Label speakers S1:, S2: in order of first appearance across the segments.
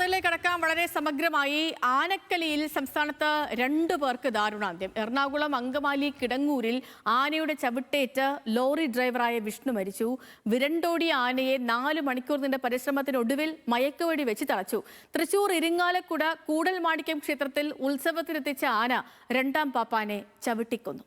S1: വാർത്തകളിലേക്ക് കടക്കാൻ വളരെ സമഗ്രമായി ആനക്കലിയിൽ സംസ്ഥാനത്ത് 2 പേർക്ക് ദാരുണാന്ത്യം. എറണാകുളം അങ്കമാലി കിടങ്ങൂരിൽ ആനയുടെ ചവിട്ടേറ്റ് ലോറി ഡ്രൈവറായ വിഷ്ണു മരിച്ചു. വിരണ്ടോടിയ ആനയെ 4 മണിക്കൂർ നീണ്ട പരിശ്രമത്തിനൊടുവിൽ മയക്കുവെടി വെച്ച് തളച്ചു. തൃശൂർ ഇരിങ്ങാലക്കുട കൂടൽമാണിക്യം ക്ഷേത്രത്തിൽ ഉത്സവത്തിനെത്തിച്ച ആന 2ാം പാപ്പാനെ ചവിട്ടിക്കൊന്നു.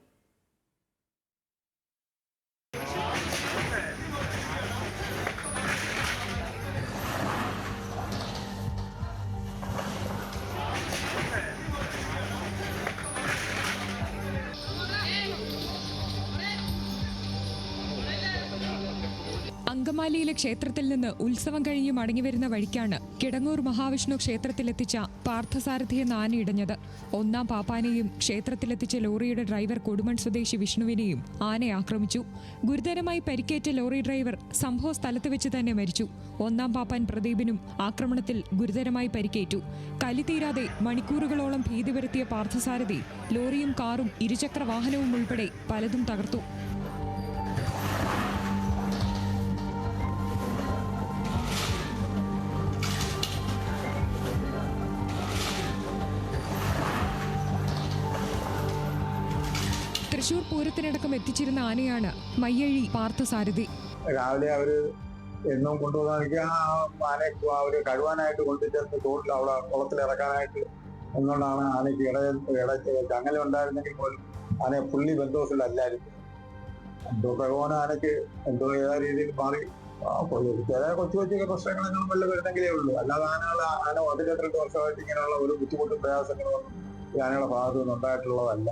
S2: അങ്കമാലിയിലെ ക്ഷേത്രത്തിൽ നിന്ന് ഉത്സവം കഴിഞ്ഞ് മടങ്ങിവരുന്ന വഴിക്കാണ് കിടങ്ങൂർ മഹാവിഷ്ണു ക്ഷേത്രത്തിലെത്തിച്ച പാർത്ഥസാരഥി എന്ന ആന ഇടഞ്ഞത്. 1ാം പാപ്പാനെയും ക്ഷേത്രത്തിലെത്തിച്ച ലോറിയുടെ ഡ്രൈവർ കൊടുമൺ സ്വദേശി വിഷ്ണുവിനെയും ആന ആക്രമിച്ചു. ഗുരുതരമായി പരിക്കേറ്റ ലോറി ഡ്രൈവർ സംഭവ സ്ഥലത്ത് വെച്ച് തന്നെ മരിച്ചു. 1ാം പാപ്പാൻ പ്രദീപിനും ആക്രമണത്തിൽ ഗുരുതരമായി പരിക്കേറ്റു. കലി തീരാതെ മണിക്കൂറുകളോളം ഭീതി വരുത്തിയ പാർത്ഥസാരഥി ലോറിയും കാറും ഇരുചക്ര വാഹനവും ഉൾപ്പെടെ പലതും തകർത്തു. തൃശൂർ പൂരത്തിനടക്കം എത്തിച്ചിരുന്ന ആനയാണ് മയ്യഴി പാർത്ഥസാരഥി.
S3: രാവിലെ അവര് എന്നും കൊണ്ടുപോകാൻ ആനയെ അവര് കഴുവാനായിട്ട് കൊണ്ടുചേർത്ത് തോട്ടിൽ അവിടെ കുളത്തിലിറക്കാനായിട്ട് എന്നുകൊണ്ടാണ് ആനയ്ക്ക് ചങ്ങല ഉണ്ടായിരുന്നെങ്കിൽ പോലും ആനയെ പുള്ളി ബന്ധോസിലല്ലായിരുന്നു. എന്തോ ഭഗവാൻ ആനയ്ക്ക് എന്തോ ഏതാ രീതിയിൽ മാറി ചില കൊച്ചു പ്രശ്നങ്ങളെങ്കിലും വല്ല വരുന്നെങ്കിലേ ഉള്ളൂ. അല്ലാതെ ആന 12 വർഷമായിട്ട് ഇങ്ങനെയുള്ള ഒരു ബുദ്ധിമുട്ടും പ്രയാസങ്ങളും ഈ ആനയുടെ ഭാഗത്തു നിന്ന് ഉണ്ടായിട്ടുള്ളതല്ല.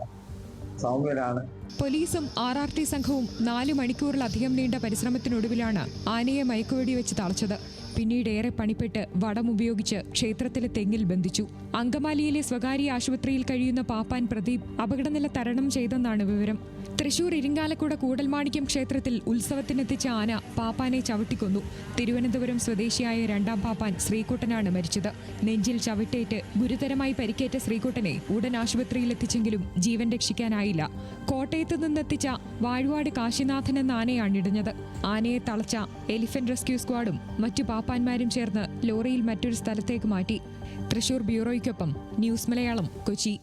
S3: സൗമ്യരാണ്.
S2: പോലീസും RRT സംഘവും 4 മണിക്കൂറിലധികം നീണ്ട പരിശ്രമത്തിനൊടുവിലാണ് ആനയെ മയക്കുവെടി വെച്ച് തളച്ചത്. പിന്നീട് ഏറെ പണിപ്പെട്ട് വടമുപയോഗിച്ച് ക്ഷേത്രത്തിലെ തെങ്ങിൽ ബന്ധിച്ചു. അങ്കമാലിയിലെ സ്വകാര്യ ആശുപത്രിയിൽ കഴിയുന്ന പാപ്പാൻ പ്രദീപ് അപകടനില തരണം ചെയ്തെന്നാണ് വിവരം. തൃശൂർ ഇരിങ്ങാലക്കുട കൂടൽമാണിക്യം ക്ഷേത്രത്തിൽ ഉത്സവത്തിനെത്തിച്ച ആന പാപ്പാനെ ചവിട്ടിക്കൊന്നു. തിരുവനന്തപുരം സ്വദേശിയായ 2ാം പാപ്പാൻ ശ്രീകുട്ടനാണ് മരിച്ചത്. നെഞ്ചിൽ ചവിട്ടേറ്റ് ഗുരുതരമായി പരിക്കേറ്റ ശ്രീകുട്ടനെ ഉടൻ ആശുപത്രിയിലെത്തിച്ചെങ്കിലും ജീവൻ രക്ഷിക്കാനായില്ല. കോട്ടയത്ത് നിന്നെത്തിച്ച വാഴ്വാട് കാശിനാഥൻ എന്ന ആനയാണ് ഇടഞ്ഞത്. ആനയെ തളച്ച എലിഫന്റ് റെസ്ക്യൂ സ്ക്വാഡും മറ്റു പാപ്പാന്മാരും ചേർന്ന് ലോറിയിൽ മറ്റൊരു സ്ഥലത്തേക്ക് മാറ്റി. തൃശൂർ ബ്യൂറോയ്ക്കൊപ്പം ന്യൂസ് മലയാളം, കൊച്ചി.